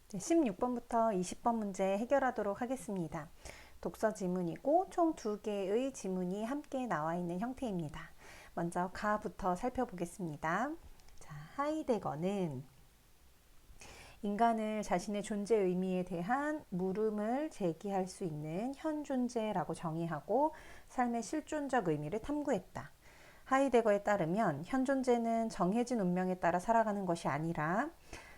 16번부터 20번 문제 해결하도록 하겠습니다. 독서 지문이고 총 2개의 지문이 함께 나와 있는 형태입니다. 먼저 가부터 살펴보겠습니다. 자, 하이데거는 인간을 자신의 존재 의미에 대한 물음을 제기할 수 있는 현존재라고 정의하고 삶의 실존적 의미를 탐구했다. 하이데거에 따르면 현존재는 정해진 운명에 따라 살아가는 것이 아니라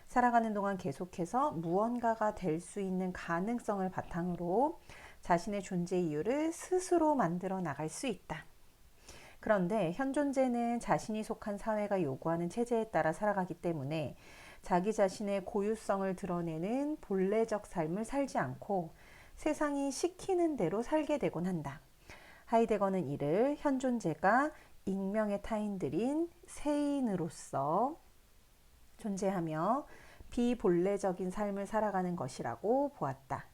살아가는 동안 계속해서 무언가가 될 수 있는 가능성을 바탕으로 자신의 존재 이유를 스스로 만들어 나갈 수 있다. 그런데 현존재는 자신이 속한 사회가 요구하는 체제에 따라 살아가기 때문에 자기 자신의 고유성을 드러내는 본래적 삶을 살지 않고 세상이 시키는 대로 살게 되곤 한다. 하이데거는 이를 현존재가 익명의 타인들인 세인으로서 존재하며 비본래적인 삶을 살아가는 것이라고 보았다.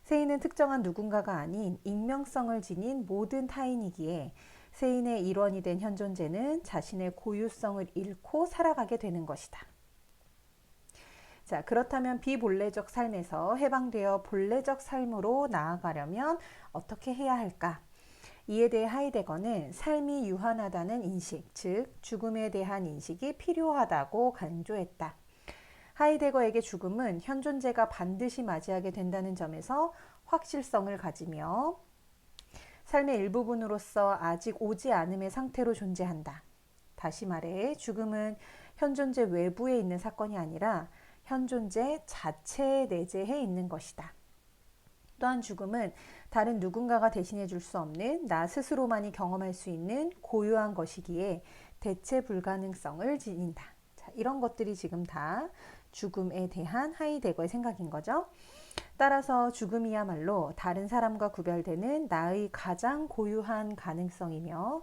세인은 특정한 누군가가 아닌 익명성을 지닌 모든 타인이기에 세인의 일원이 된 현존재는 자신의 고유성을 잃고 살아가게 되는 것이다. 자, 그렇다면 비본래적 삶에서 해방되어 본래적 삶으로 나아가려면 어떻게 해야 할까? 이에 대해 하이데거는 삶이 유한하다는 인식, 즉 죽음에 대한 인식이 필요하다고 강조했다. 하이데거에게 죽음은 현존재가 반드시 맞이하게 된다는 점에서 확실성을 가지며 삶의 일부분으로서 아직 오지 않음의 상태로 존재한다. 다시 말해 죽음은 현존재 외부에 있는 사건이 아니라 현존재 자체에 내재해 있는 것이다. 또한 죽음은 다른 누군가가 대신해 줄 수 없는 나 스스로만이 경험할 수 있는 고유한 것이기에 대체 불가능성을 지닌다. 자, 이런 것들이 지금 다 죽음에 대한 하이데거의 생각인 거죠. 따라서 죽음이야말로 다른 사람과 구별되는 나의 가장 고유한 가능성이며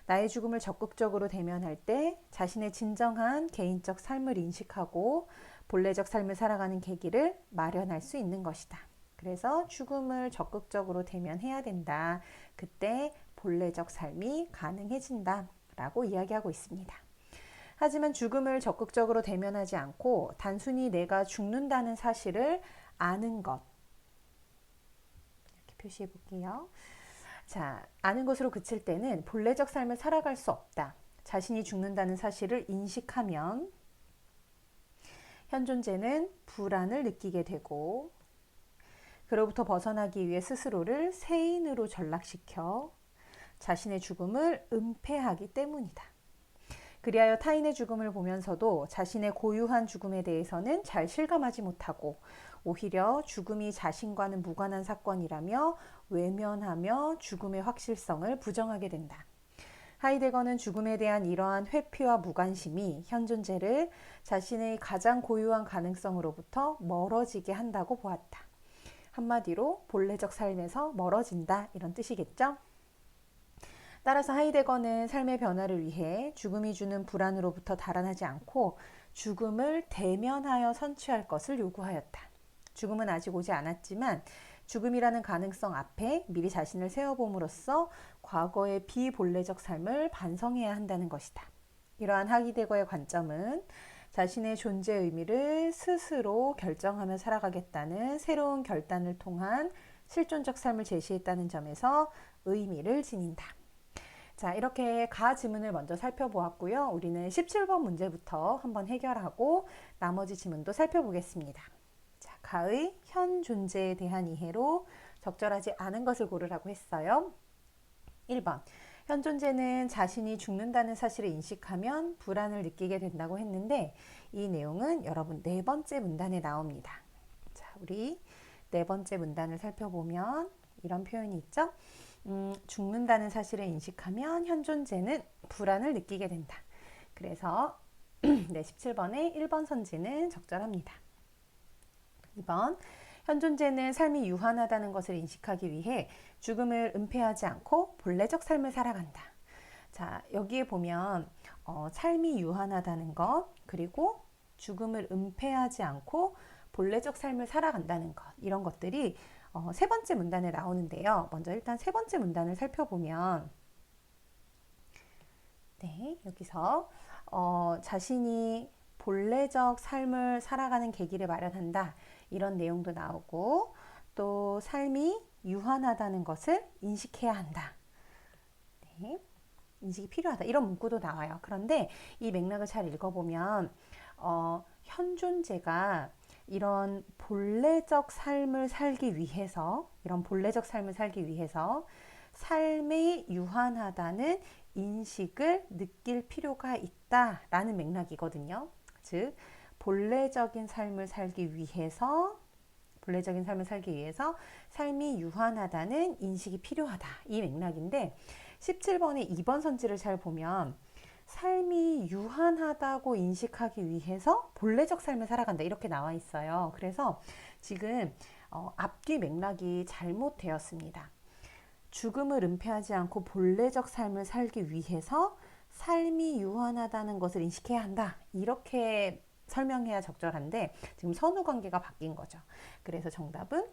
나의 죽음을 적극적으로 대면할 때 자신의 진정한 개인적 삶을 인식하고 본래적 삶을 살아가는 계기를 마련할 수 있는 것이다. 그래서 죽음을 적극적으로 대면해야 된다. 그때 본래적 삶이 가능해진다. 라고 이야기하고 있습니다. 하지만 죽음을 적극적으로 대면하지 않고 단순히 내가 죽는다는 사실을 아는 것. 이렇게 표시해 볼게요. 자, 아는 것으로 그칠 때는 본래적 삶을 살아갈 수 없다. 자신이 죽는다는 사실을 인식하면 현존재는 불안을 느끼게 되고 그로부터 벗어나기 위해 스스로를 세인으로 전락시켜 자신의 죽음을 은폐하기 때문이다. 그리하여 타인의 죽음을 보면서도 자신의 고유한 죽음에 대해서는 잘 실감하지 못하고 오히려 죽음이 자신과는 무관한 사건이라며 외면하며 죽음의 확실성을 부정하게 된다. 하이데거는 죽음에 대한 이러한 회피와 무관심이 현존재를 자신의 가장 고유한 가능성으로부터 멀어지게 한다고 보았다. 한마디로 본래적 삶에서 멀어진다 이런 뜻이겠죠? 따라서 하이데거는 삶의 변화를 위해 죽음이 주는 불안으로부터 달아나지 않고 죽음을 대면하여 선취할 것을 요구하였다. 죽음은 아직 오지 않았지만 죽음이라는 가능성 앞에 미리 자신을 세워봄으로써 과거의 비본래적 삶을 반성해야 한다는 것이다. 이러한 하이데거의 관점은 자신의 존재 의미를 스스로 결정하며 살아가겠다는 새로운 결단을 통한 실존적 삶을 제시했다는 점에서 의미를 지닌다. 자, 이렇게 가 지문을 먼저 살펴보았고요. 우리는 17번 문제부터 한번 해결하고 나머지 지문도 살펴보겠습니다. 자, 가의 현 존재에 대한 이해로 적절하지 않은 것을 고르라고 했어요. 1번. 현 존재는 자신이 죽는다는 사실을 인식하면 불안을 느끼게 된다고 했는데 이 내용은 여러분 네 번째 문단에 나옵니다. 자, 우리 네 번째 문단을 살펴보면 이런 표현이 있죠. 죽는다는 사실을 인식하면 현 존재는 불안을 느끼게 된다. 그래서 네, 17번의 1번 선지는 적절합니다. 2번. 현 존재는 삶이 유한하다는 것을 인식하기 위해 죽음을 은폐하지 않고 본래적 삶을 살아간다. 자, 여기에 보면 삶이 유한하다는 것 그리고 죽음을 은폐하지 않고 본래적 삶을 살아간다는 것 이런 것들이 세 번째 문단에 나오는데요. 먼저 일단 세 번째 문단을 살펴보면 네, 여기서 자신이 본래적 삶을 살아가는 계기를 마련한다. 이런 내용도 나오고 또 삶이 유한하다는 것을 인식해야 한다. 네, 인식이 필요하다. 이런 문구도 나와요. 그런데 이 맥락을 잘 읽어보면 현존재가 이런 본래적 삶을 살기 위해서 삶이 유한하다는 인식을 느낄 필요가 있다라는 맥락이거든요. 즉 본래적인 삶을 살기 위해서 삶이 유한하다는 인식이 필요하다. 이 맥락인데 17번의 2번 선지를 잘 보면 삶이 유한하다고 인식하기 위해서 본래적 삶을 살아간다. 이렇게 나와 있어요. 그래서 지금 앞뒤 맥락이 잘못되었습니다. 죽음을 은폐하지 않고 본래적 삶을 살기 위해서 삶이 유한하다는 것을 인식해야 한다. 이렇게 설명해야 적절한데 지금 선후 관계가 바뀐 거죠. 그래서 정답은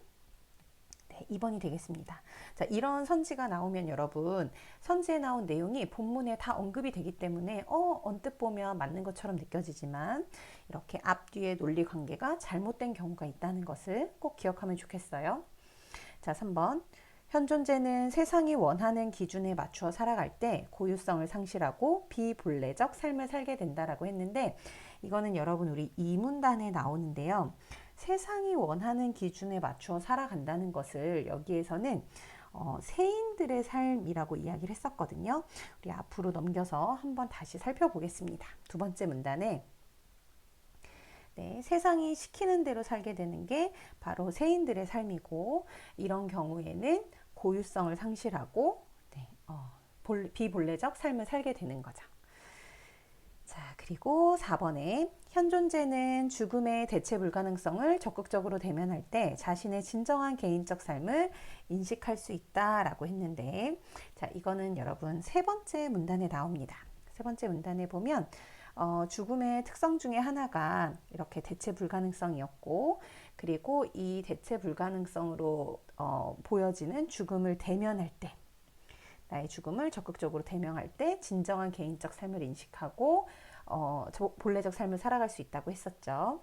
2번이 되겠습니다. 자, 이런 선지가 나오면 여러분 선지에 나온 내용이 본문에 다 언급이 되기 때문에 언뜻 보면 맞는 것처럼 느껴지지만 이렇게 앞뒤의 논리 관계가 잘못된 경우가 있다는 것을 꼭 기억하면 좋겠어요. 자, 3번 현존재는 세상이 원하는 기준에 맞추어 살아갈 때 고유성을 상실하고 비본래적 삶을 살게 된다라고 했는데 이거는 여러분 우리 이문단에 나오는데요. 세상이 원하는 기준에 맞추어 살아간다는 것을 여기에서는 세인들의 삶이라고 이야기를 했었거든요. 우리 앞으로 넘겨서 한번 다시 살펴보겠습니다. 두 번째 문단에 세상이 시키는 대로 살게 되는 게 바로 세인들의 삶이고 이런 경우에는 고유성을 상실하고 비본래적 삶을 살게 되는 거죠. 자, 그리고 4번에 현존재는 죽음의 대체 불가능성을 적극적으로 대면할 때 자신의 진정한 개인적 삶을 인식할 수 있다라고 했는데 자, 이거는 여러분 세 번째 문단에 나옵니다. 세 번째 문단에 보면 죽음의 특성 중에 하나가 이렇게 대체 불가능성이었고 그리고 이 대체 불가능성으로 보여지는 죽음을 대면할 때 나의 죽음을 적극적으로 대면할 때 진정한 개인적 삶을 인식하고 본래적 삶을 살아갈 수 있다고 했었죠.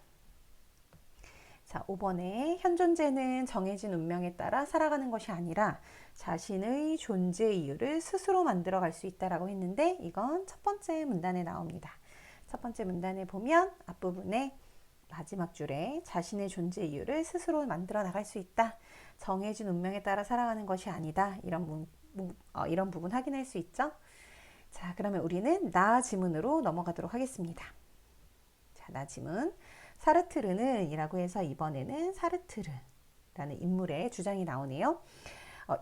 자, 5번에 현존재는 정해진 운명에 따라 살아가는 것이 아니라 자신의 존재 이유를 스스로 만들어갈 수 있다라고 했는데 이건 첫 번째 문단에 나옵니다. 첫 번째 문단에 보면 앞부분에 마지막 줄에 자신의 존재 이유를 스스로 만들어 나갈 수 있다. 정해진 운명에 따라 살아가는 것이 아니다. 이런 부분 확인할 수 있죠. 자, 그러면 우리는 나 지문으로 넘어가도록 하겠습니다. 자, 나 지문. 사르트르는 이라고 해서 이번에는 사르트르라는 인물의 주장이 나오네요.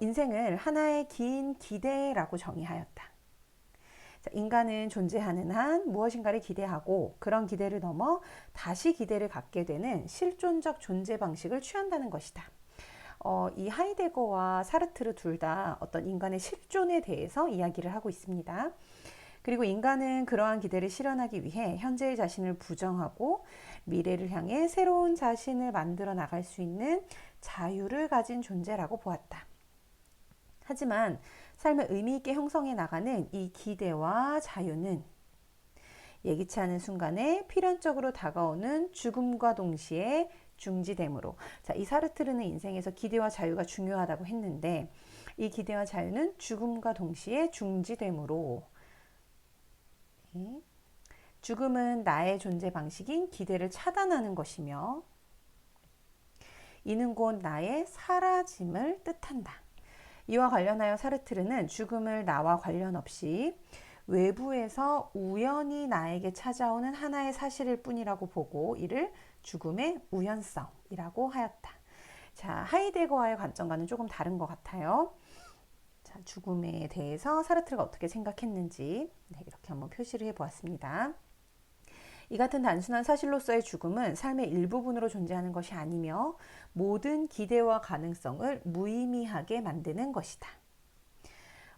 인생을 하나의 긴 기대라고 정의하였다. 자, 인간은 존재하는 한 무엇인가를 기대하고 그런 기대를 넘어 다시 기대를 갖게 되는 실존적 존재 방식을 취한다는 것이다. 이 하이데거와 사르트르 둘 다 어떤 인간의 실존에 대해서 이야기를 하고 있습니다. 그리고 인간은 그러한 기대를 실현하기 위해 현재의 자신을 부정하고 미래를 향해 새로운 자신을 만들어 나갈 수 있는 자유를 가진 존재라고 보았다. 하지만 삶을 의미 있게 형성해 나가는 이 기대와 자유는 예기치 않은 순간에 필연적으로 다가오는 죽음과 동시에 중지됨으로 자, 이 사르트르는 인생에서 기대와 자유가 중요하다고 했는데 이 기대와 자유는 죽음과 동시에 중지됨으로 죽음은 나의 존재 방식인 기대를 차단하는 것이며 이는 곧 나의 사라짐을 뜻한다. 이와 관련하여 사르트르는 죽음을 나와 관련 없이 외부에서 우연히 나에게 찾아오는 하나의 사실일 뿐이라고 보고 이를 죽음의 우연성이라고 하였다. 자, 하이데거와의 관점과는 조금 다른 것 같아요. 자, 죽음에 대해서 사르트르가 어떻게 생각했는지 이렇게 한번 표시를 해보았습니다. 이 같은 단순한 사실로서의 죽음은 삶의 일부분으로 존재하는 것이 아니며 모든 기대와 가능성을 무의미하게 만드는 것이다.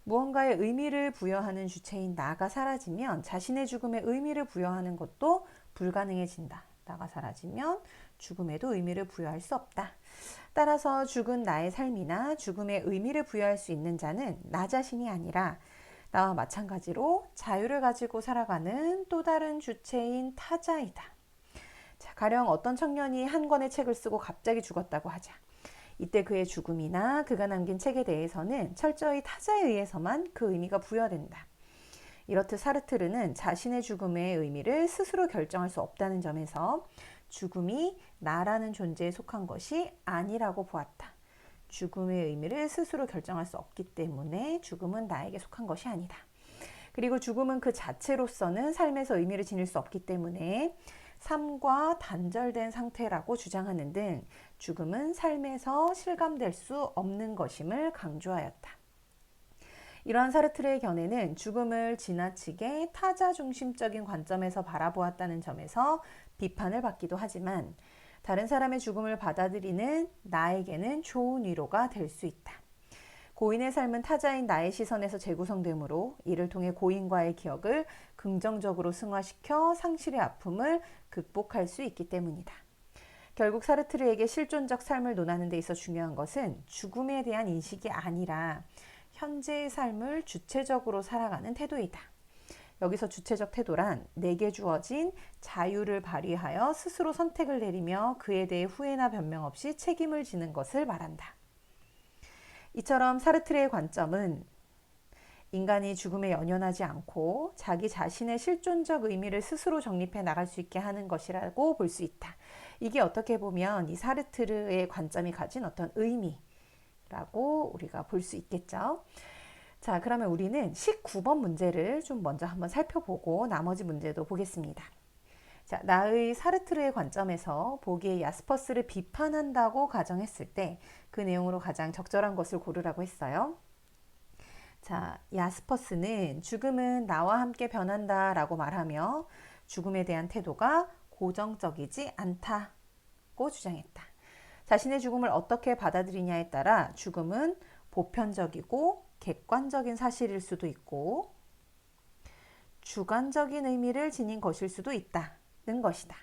무언가에 의미를 부여하는 주체인 나가 사라지면 자신의 죽음에 의미를 부여하는 것도 불가능해진다. 나가 사라지면 죽음에도 의미를 부여할 수 없다. 따라서 죽은 나의 삶이나 죽음에 의미를 부여할 수 있는 자는 나 자신이 아니라 나와 마찬가지로 자유를 가지고 살아가는 또 다른 주체인 타자이다. 자, 가령 어떤 청년이 한 권의 책을 쓰고 갑자기 죽었다고 하자. 이때 그의 죽음이나 그가 남긴 책에 대해서는 철저히 타자에 의해서만 그 의미가 부여된다. 이렇듯 사르트르는 자신의 죽음의 의미를 스스로 결정할 수 없다는 점에서 죽음이 나라는 존재에 속한 것이 아니라고 보았다. 죽음의 의미를 스스로 결정할 수 없기 때문에 죽음은 나에게 속한 것이 아니다. 그리고 죽음은 그 자체로서는 삶에서 의미를 지닐 수 없기 때문에 삶과 단절된 상태라고 주장하는 등 죽음은 삶에서 실감될 수 없는 것임을 강조하였다. 이러한 사르트르의 견해는 죽음을 지나치게 타자 중심적인 관점에서 바라보았다는 점에서 비판을 받기도 하지만 다른 사람의 죽음을 받아들이는 나에게는 좋은 위로가 될 수 있다. 고인의 삶은 타자인 나의 시선에서 재구성되므로 이를 통해 고인과의 기억을 긍정적으로 승화시켜 상실의 아픔을 극복할 수 있기 때문이다. 결국 사르트르에게 실존적 삶을 논하는 데 있어 중요한 것은 죽음에 대한 인식이 아니라 현재의 삶을 주체적으로 살아가는 태도이다. 여기서 주체적 태도란 내게 주어진 자유를 발휘하여 스스로 선택을 내리며 그에 대해 후회나 변명 없이 책임을 지는 것을 말한다. 이처럼 사르트르의 관점은 인간이 죽음에 연연하지 않고 자기 자신의 실존적 의미를 스스로 정립해 나갈 수 있게 하는 것이라고 볼 수 있다. 이게 어떻게 보면 이 사르트르의 관점이 가진 어떤 의미라고 우리가 볼 수 있겠죠. 자, 그러면 우리는 19번 문제를 좀 먼저 한번 살펴보고 나머지 문제도 보겠습니다. 자, 나의 사르트르의 관점에서 보기에 야스퍼스를 비판한다고 가정했을 때 그 내용으로 가장 적절한 것을 고르라고 했어요. 자, 야스퍼스는 죽음은 나와 함께 변한다 라고 말하며 죽음에 대한 태도가 고정적이지 않다고 주장했다. 자신의 죽음을 어떻게 받아들이냐에 따라 죽음은 보편적이고 객관적인 사실일 수도 있고 주관적인 의미를 지닌 것일 수도 있다는 것이다.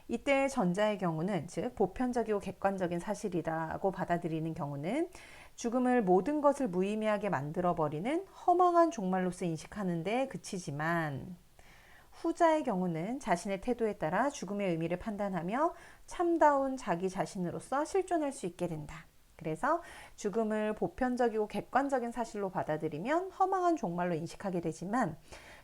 이때 전자의 경우는 즉 보편적이고 객관적인 사실이라고 받아들이는 경우는 죽음을 모든 것을 무의미하게 만들어버리는 허망한 종말로서 인식하는 데 그치지만 후자의 경우는 자신의 태도에 따라 죽음의 의미를 판단하며 참다운 자기 자신으로서 실존할 수 있게 된다. 그래서 죽음을 보편적이고 객관적인 사실로 받아들이면 허망한 종말로 인식하게 되지만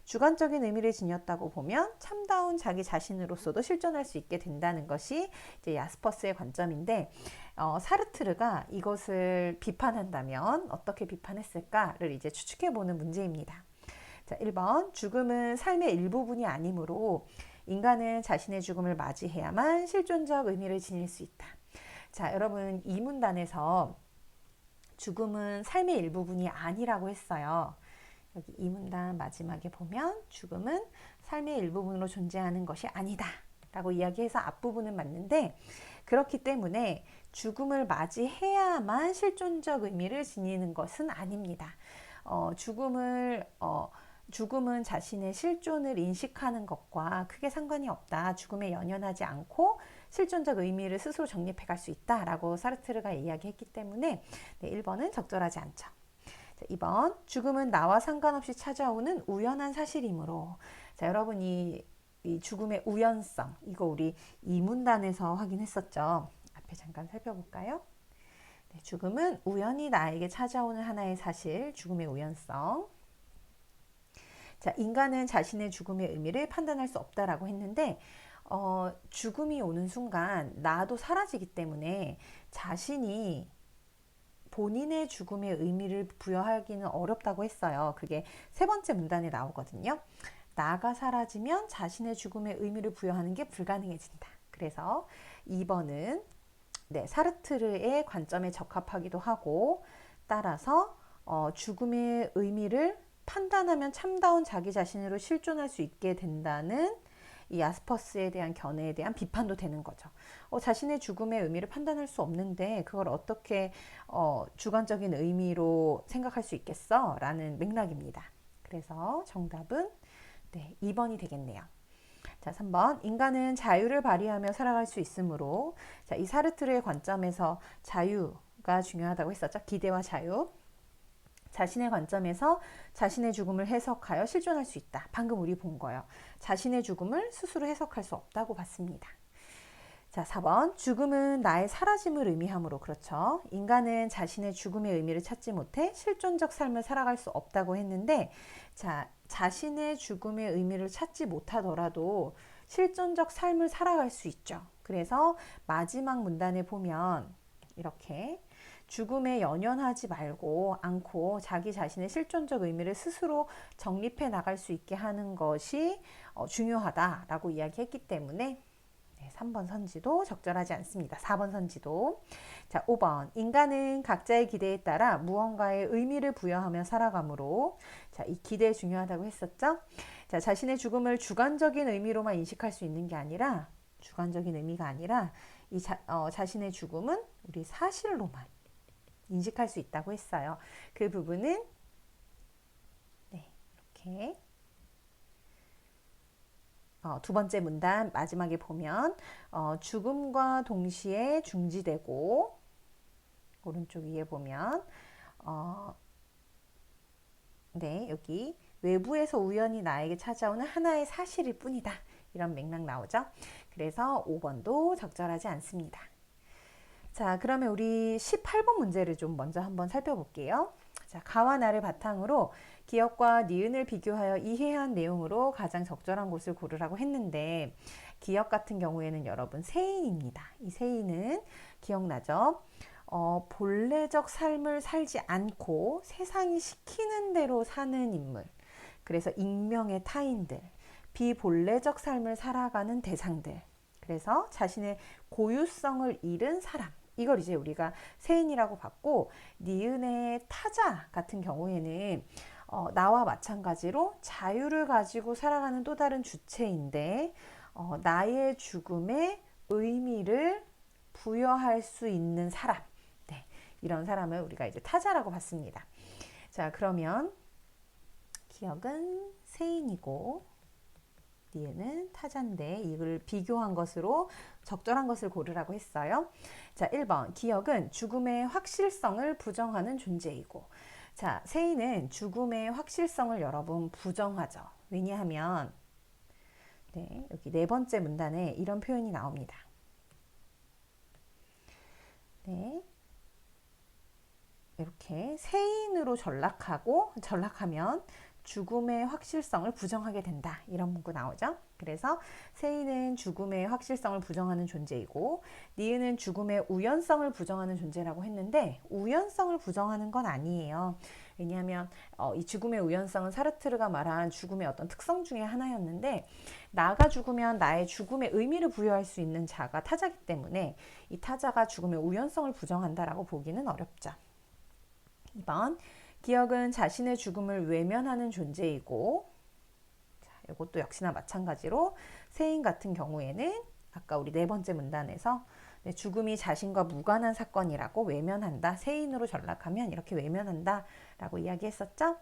주관적인 의미를 지녔다고 보면 참다운 자기 자신으로서도 실존할 수 있게 된다는 것이 이제 야스퍼스의 관점인데 사르트르가 이것을 비판한다면 어떻게 비판했을까를 이제 추측해보는 문제입니다. 자, 1번 죽음은 삶의 일부분이 아니므로 인간은 자신의 죽음을 맞이해야만 실존적 의미를 지닐 수 있다. 자, 여러분 이 문단에서 죽음은 삶의 일부분이 아니라고 했어요. 여기 이 문단 마지막에 보면 죽음은 삶의 일부분으로 존재하는 것이 아니다 라고 이야기해서 앞부분은 맞는데 그렇기 때문에 죽음을 맞이해야만 실존적 의미를 지니는 것은 아닙니다. 죽음은 자신의 실존을 인식하는 것과 크게 상관이 없다. 죽음에 연연하지 않고 실존적 의미를 스스로 정립해 갈 수 있다라고 사르트르가 이야기했기 때문에 1번은 적절하지 않죠. 2번 죽음은 나와 상관없이 찾아오는 우연한 사실이므로 자, 여러분 이 죽음의 우연성 이거 우리 이 문단에서 확인했었죠. 앞에 잠깐 살펴볼까요? 네, 죽음은 우연히 나에게 찾아오는 하나의 사실, 죽음의 우연성. 자, 인간은 자신의 죽음의 의미를 판단할 수 없다라고 했는데 죽음이 오는 순간 나도 사라지기 때문에 자신이 본인의 죽음의 의미를 부여하기는 어렵다고 했어요. 그게 세 번째 문단에 나오거든요. 나가 사라지면 자신의 죽음의 의미를 부여하는 게 불가능해진다. 그래서 2번은 사르트르의 관점에 적합하기도 하고 따라서 죽음의 의미를 판단하면 참다운 자기 자신으로 실존할 수 있게 된다는 이 야스퍼스에 대한 견해에 대한 비판도 되는 거죠. 자신의 죽음의 의미를 판단할 수 없는데 그걸 어떻게 주관적인 의미로 생각할 수 있겠어? 라는 맥락입니다. 그래서 정답은 2번이 되겠네요. 자, 3번 인간은 자유를 발휘하며 살아갈 수 있으므로 자, 이 사르트르의 관점에서 자유가 중요하다고 했었죠. 기대와 자유. 자신의 관점에서 자신의 죽음을 해석하여 실존할 수 있다. 방금 우리 본 거예요. 자신의 죽음을 스스로 해석할 수 없다고 봤습니다. 자, 4번. 죽음은 나의 사라짐을 의미하므로. 그렇죠. 인간은 자신의 죽음의 의미를 찾지 못해 실존적 삶을 살아갈 수 없다고 했는데, 자, 자신의 죽음의 의미를 찾지 못하더라도 실존적 삶을 살아갈 수 있죠. 그래서 마지막 문단에 보면 이렇게 죽음에 연연하지 말고 않고 자기 자신의 실존적 의미를 스스로 정립해 나갈 수 있게 하는 것이 중요하다라고 이야기했기 때문에 3번 선지도 적절하지 않습니다. 4번 선지도. 자, 5번. 인간은 각자의 기대에 따라 무언가의 의미를 부여하며 살아가므로, 자, 이 기대 중요하다고 했었죠? 자, 자신의 죽음을 주관적인 의미로만 인식할 수 있는 게 아니라, 주관적인 의미가 아니라, 자신의 죽음은 우리 사실로만 인식할 수 있다고 했어요. 그 부분은, 네, 이렇게. 두 번째 문단 마지막에 보면 죽음과 동시에 중지되고, 오른쪽 위에 보면 네, 여기 외부에서 우연히 나에게 찾아오는 하나의 사실일 뿐이다, 이런 맥락 나오죠. 그래서 5번도 적절하지 않습니다. 자, 그러면 우리 18번 문제를 좀 먼저 한번 살펴볼게요. 자, 가와 나를 바탕으로 기역과 니은을 비교하여 이해한 내용으로 가장 적절한 곳을 고르라고 했는데, 기역 같은 경우에는 여러분 세인입니다. 이 세인은 기억나죠? 본래적 삶을 살지 않고 세상이 시키는 대로 사는 인물. 그래서 익명의 타인들, 비본래적 삶을 살아가는 대상들. 그래서 자신의 고유성을 잃은 사람. 이걸 이제 우리가 세인이라고 봤고, 니은의 타자 같은 경우에는 나와 마찬가지로 자유를 가지고 살아가는 또 다른 주체인데, 나의 죽음에 의미를 부여할 수 있는 사람. 네, 이런 사람을 우리가 이제 타자라고 봤습니다. 자, 그러면 기역은 세인이고 니은은 타자인데, 이걸 비교한 것으로 적절한 것을 고르라고 했어요. 자, 1번. 기역은 죽음의 확실성을 부정하는 존재이고, 자, 세인은 죽음의 확실성을 여러분 부정하죠. 왜냐하면 네, 여기 네 번째 문단에 이런 표현이 나옵니다. 네, 이렇게 세인으로 전락하면 죽음의 확실성을 부정하게 된다, 이런 문구 나오죠. 그래서 세인은 죽음의 확실성을 부정하는 존재이고, 니은은 죽음의 우연성을 부정하는 존재라고 했는데, 우연성을 부정하는 건 아니에요. 왜냐하면 이 죽음의 우연성은 사르트르가 말한 죽음의 어떤 특성 중에 하나였는데, 나가 죽으면 나의 죽음에 의미를 부여할 수 있는 자가 타자이기 때문에 이 타자가 죽음의 우연성을 부정한다라고 보기는 어렵죠. 2번. 기역은 자신의 죽음을 외면하는 존재이고, 자, 이것도 역시나 마찬가지로 세인 같은 경우에는 아까 우리 네 번째 문단에서 죽음이 자신과 무관한 사건이라고 외면한다, 세인으로 전락하면 이렇게 외면한다 라고 이야기했었죠.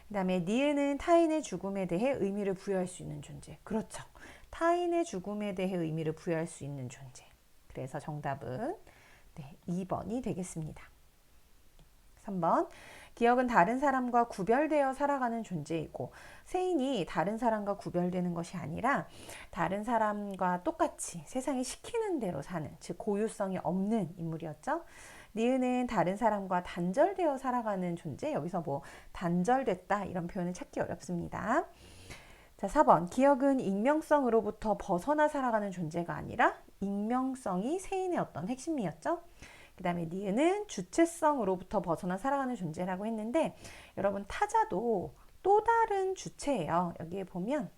그 다음에 니은은 타인의 죽음에 대해 의미를 부여할 수 있는 존재. 그렇죠, 타인의 죽음에 대해 의미를 부여할 수 있는 존재. 그래서 정답은 네, 2번이 되겠습니다. 3번. 기역은 다른 사람과 구별되어 살아가는 존재이고, 세인이 다른 사람과 구별되는 것이 아니라 다른 사람과 똑같이 세상이 시키는 대로 사는, 즉 고유성이 없는 인물이었죠. 니은은 다른 사람과 단절되어 살아가는 존재. 여기서 뭐 단절됐다 이런 표현을 찾기 어렵습니다. 자, 4번. 기역은 익명성으로부터 벗어나 살아가는 존재가 아니라 익명성이 세인의 어떤 핵심이었죠. 그 다음에 니은은 주체성으로부터 벗어나 살아가는 존재라고 했는데, 여러분 타자도 또 다른 주체예요. 여기에 보면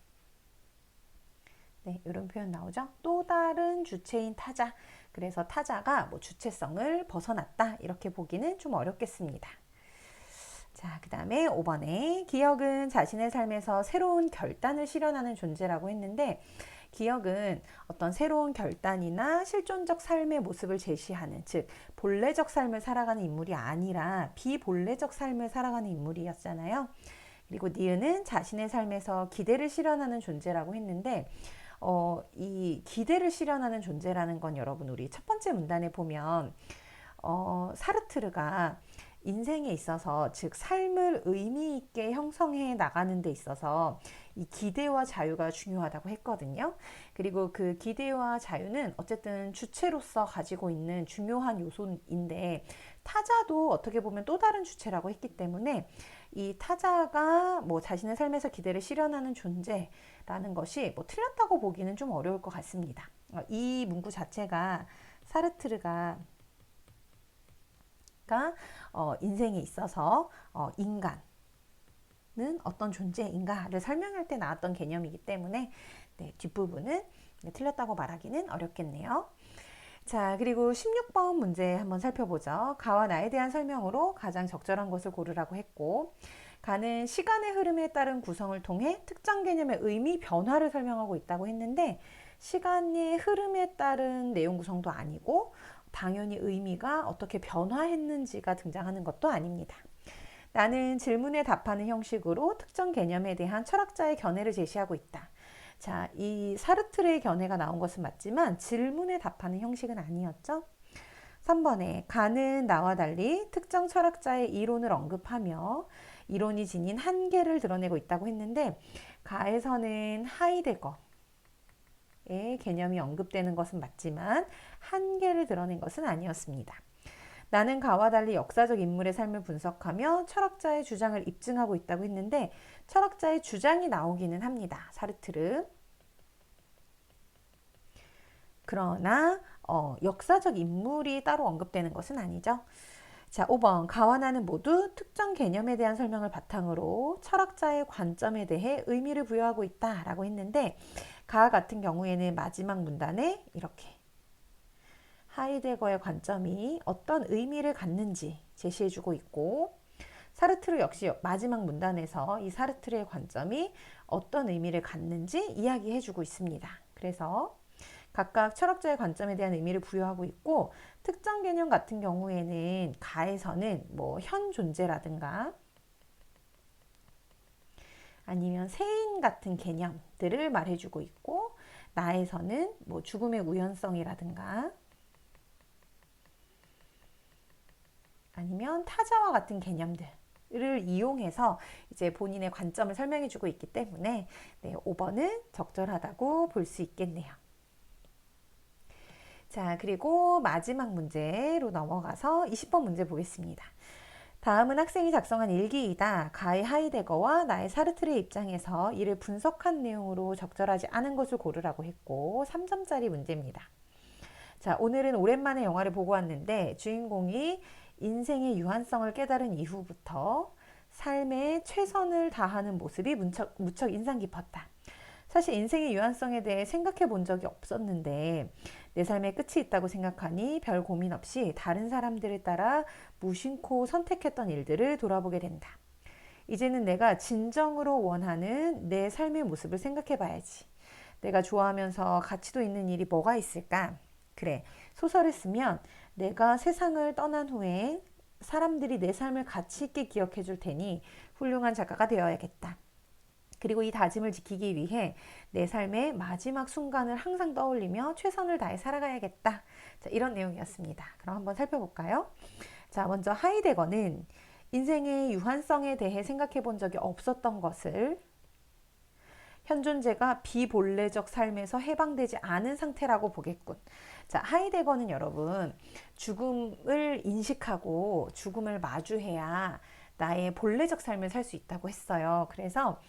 네, 이런 표현 나오죠. 또 다른 주체인 타자. 그래서 타자가 뭐 주체성을 벗어났다, 이렇게 보기는 좀 어렵겠습니다. 자, 그 다음에 5번에 기역은 자신의 삶에서 새로운 결단을 실현하는 존재라고 했는데, 기역은 어떤 새로운 결단이나 실존적 삶의 모습을 제시하는, 즉 본래적 삶을 살아가는 인물이 아니라 비본래적 삶을 살아가는 인물이었잖아요. 그리고 니은은 자신의 삶에서 기대를 실현하는 존재라고 했는데, 이 기대를 실현하는 존재라는 건 여러분 우리 첫 번째 문단에 보면 사르트르가 인생에 있어서, 즉 삶을 의미 있게 형성해 나가는 데 있어서 이 기대와 자유가 중요하다고 했거든요. 그리고 그 기대와 자유는 어쨌든 주체로서 가지고 있는 중요한 요소인데 타자도 어떻게 보면 또 다른 주체라고 했기 때문에 이 타자가 뭐 자신의 삶에서 기대를 실현하는 존재라는 것이 뭐 틀렸다고 보기는 좀 어려울 것 같습니다. 이 문구 자체가 사르트르가 인생에 있어서 인간은 어떤 존재인가를 설명할 때 나왔던 개념이기 때문에 네, 뒷부분은 틀렸다고 말하기는 어렵겠네요. 자, 그리고 16번 문제 한번 살펴보죠. 가와 나에 대한 설명으로 가장 적절한 것을 고르라고 했고, 가는 시간의 흐름에 따른 구성을 통해 특정 개념의 의미 변화를 설명하고 있다고 했는데, 시간의 흐름에 따른 내용 구성도 아니고 당연히 의미가 어떻게 변화했는지가 등장하는 것도 아닙니다. 나는 질문에 답하는 형식으로 특정 개념에 대한 철학자의 견해를 제시하고 있다. 자, 이 사르트르의 견해가 나온 것은 맞지만 질문에 답하는 형식은 아니었죠. 3번에 가는 나와 달리 특정 철학자의 이론을 언급하며 이론이 지닌 한계를 드러내고 있다고 했는데 가에서는 하이데거의 개념이 언급되는 것은 맞지만 한계를 드러낸 것은 아니었습니다. 나는 가와 달리 역사적 인물의 삶을 분석하며 철학자의 주장을 입증하고 있다고 했는데 철학자의 주장이 나오기는 합니다. 사르트르. 그러나 역사적 인물이 따로 언급되는 것은 아니죠. 자, 5번 가와 나는 모두 특정 개념에 대한 설명을 바탕으로 철학자의 관점에 대해 의미를 부여하고 있다라고 했는데 가 같은 경우에는 마지막 문단에 이렇게 하이데거의 관점이 어떤 의미를 갖는지 제시해주고 있고 사르트르 역시 마지막 문단에서 이 사르트르의 관점이 어떤 의미를 갖는지 이야기해주고 있습니다. 그래서 각각 철학자의 관점에 대한 의미를 부여하고 있고 특정 개념 같은 경우에는 가에서는 뭐 현 존재라든가 아니면 세인 같은 개념들을 말해주고 있고 나에서는 뭐 죽음의 우연성이라든가 아니면 타자와 같은 개념들을 이용해서 이제 본인의 관점을 설명해주고 있기 때문에 네, 5번은 적절하다고 볼 수 있겠네요. 자, 그리고 마지막 문제로 넘어가서 20번 문제 보겠습니다. 다음은 학생이 작성한 일기이다. 가의 하이데거와 나의 사르트르의 입장에서 이를 분석한 내용으로 적절하지 않은 것을 고르라고 했고 3점짜리 문제입니다. 자, 오늘은 오랜만에 영화를 보고 왔는데 주인공이 인생의 유한성을 깨달은 이후부터 삶에 최선을 다하는 모습이 무척 인상 깊었다. 사실 인생의 유한성에 대해 생각해 본 적이 없었는데 내 삶에 끝이 있다고 생각하니 별 고민 없이 다른 사람들을 따라 무심코 선택했던 일들을 돌아보게 된다. 이제는 내가 진정으로 원하는 내 삶의 모습을 생각해 봐야지. 내가 좋아하면서 가치도 있는 일이 뭐가 있을까? 그래, 소설을 쓰면 내가 세상을 떠난 후에 사람들이 내 삶을 가치 있게 기억해 줄 테니 훌륭한 작가가 되어야겠다. 그리고 이 다짐을 지키기 위해 내 삶의 마지막 순간을 항상 떠올리며 최선을 다해 살아가야겠다. 자, 이런 내용이었습니다. 그럼 한번 살펴볼까요? 자, 먼저 하이데거는 인생의 유한성에 대해 생각해 본 적이 없었던 것을 현 존재가 비본래적 삶에서 해방되지 않은 상태라고 보겠군. 자, 하이데거는 여러분 죽음을 인식하고 죽음을 마주해야 나의 본래적 삶을 살 수 있다고 했어요. 그래서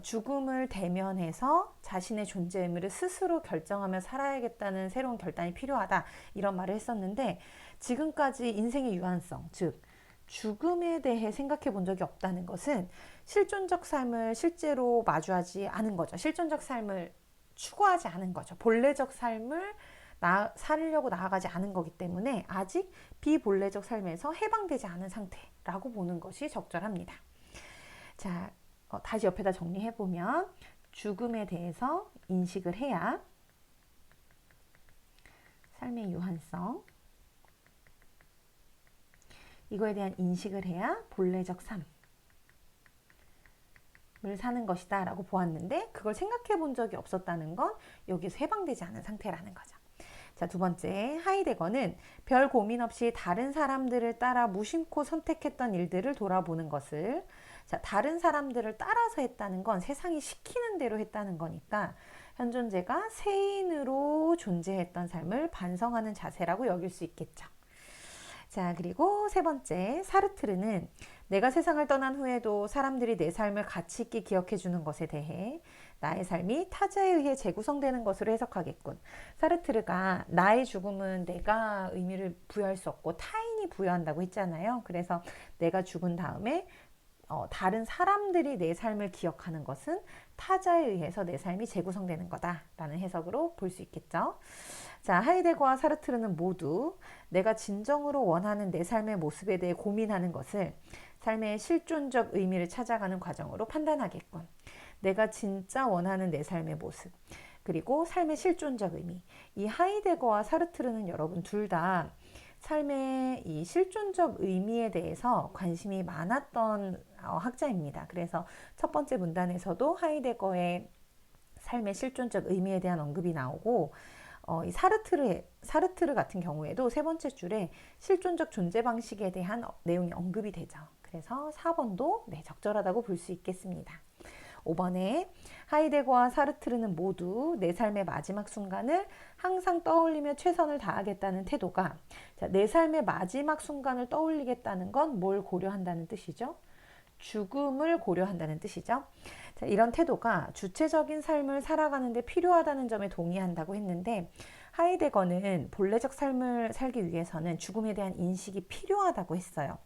죽음을 대면해서 자신의 존재 의미를 스스로 결정하며 살아야겠다는 새로운 결단이 필요하다 이런 말을 했었는데 지금까지 인생의 유한성 즉 죽음에 대해 생각해 본 적이 없다는 것은 실존적 삶을 실제로 마주하지 않은 거죠. 실존적 삶을 추구하지 않은 거죠. 본래적 삶을 살려고 나아가지 않은 거기 때문에 아직 비본래적 삶에서 해방되지 않은 상태라고 보는 것이 적절합니다. 자, 다시 옆에다 정리해보면 죽음에 대해서 인식을 해야 삶의 유한성 이거에 대한 인식을 해야 본래적 삶을 사는 것이다 라고 보았는데 그걸 생각해 본 적이 없었다는 건 여기서 해방되지 않은 상태라는 거죠. 자, 두 번째 하이데거는 별 고민 없이 다른 사람들을 따라 무심코 선택했던 일들을 돌아보는 것을 자, 다른 사람들을 따라서 했다는 건 세상이 시키는 대로 했다는 거니까 현 존재가 세인으로 존재했던 삶을 반성하는 자세라고 여길 수 있겠죠. 자, 그리고 세 번째, 사르트르는 내가 세상을 떠난 후에도 사람들이 내 삶을 가치 있게 기억해 주는 것에 대해 나의 삶이 타자에 의해 재구성되는 것으로 해석하겠군. 사르트르가 나의 죽음은 내가 의미를 부여할 수 없고 타인이 부여한다고 했잖아요. 그래서 내가 죽은 다음에 다른 사람들이 내 삶을 기억하는 것은 타자에 의해서 내 삶이 재구성되는 거다라는 해석으로 볼 수 있겠죠. 자, 하이데거와 사르트르는 모두 내가 진정으로 원하는 내 삶의 모습에 대해 고민하는 것을 삶의 실존적 의미를 찾아가는 과정으로 판단하겠군. 내가 진짜 원하는 내 삶의 모습, 그리고 삶의 실존적 의미. 이 하이데거와 사르트르는 여러분 둘 다 삶의 이 실존적 의미에 대해서 관심이 많았던 학자입니다. 그래서 첫 번째 문단에서도 하이데거의 삶의 실존적 의미에 대한 언급이 나오고 이 사르트르 같은 경우에도 세 번째 줄에 실존적 존재 방식에 대한 내용이 언급이 되죠. 그래서 4번도 적절하다고 볼 수 있겠습니다. 5번에 하이데거와 사르트르는 모두 내 삶의 마지막 순간을 항상 떠올리며 최선을 다하겠다는 태도가, 자, 내 삶의 마지막 순간을 떠올리겠다는 건 뭘 고려한다는 뜻이죠? 죽음을 고려한다는 뜻이죠. 자, 이런 태도가 주체적인 삶을 살아가는 데 필요하다는 점에 동의한다고 했는데, 하이데거는 본래적 삶을 살기 위해서는 죽음에 대한 인식이 필요하다고 했어요.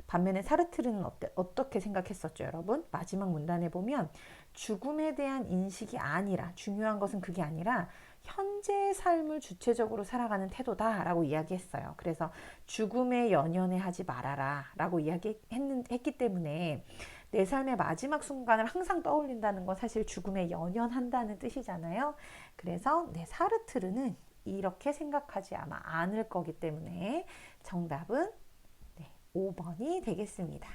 반면에 사르트르는 어떻게 생각했었죠, 여러분? 마지막 문단에 보면 죽음에 대한 인식이 아니라, 중요한 것은 그게 아니라 현재의 삶을 주체적으로 살아가는 태도다라고 이야기했어요. 그래서 죽음에 연연해 하지 말아라 라고 이야기했기 때문에 내 삶의 마지막 순간을 항상 떠올린다는 건 사실 죽음에 연연한다는 뜻이잖아요. 그래서 사르트르는 이렇게 생각하지 아마 않을 거기 때문에 정답은 5번이 되겠습니다.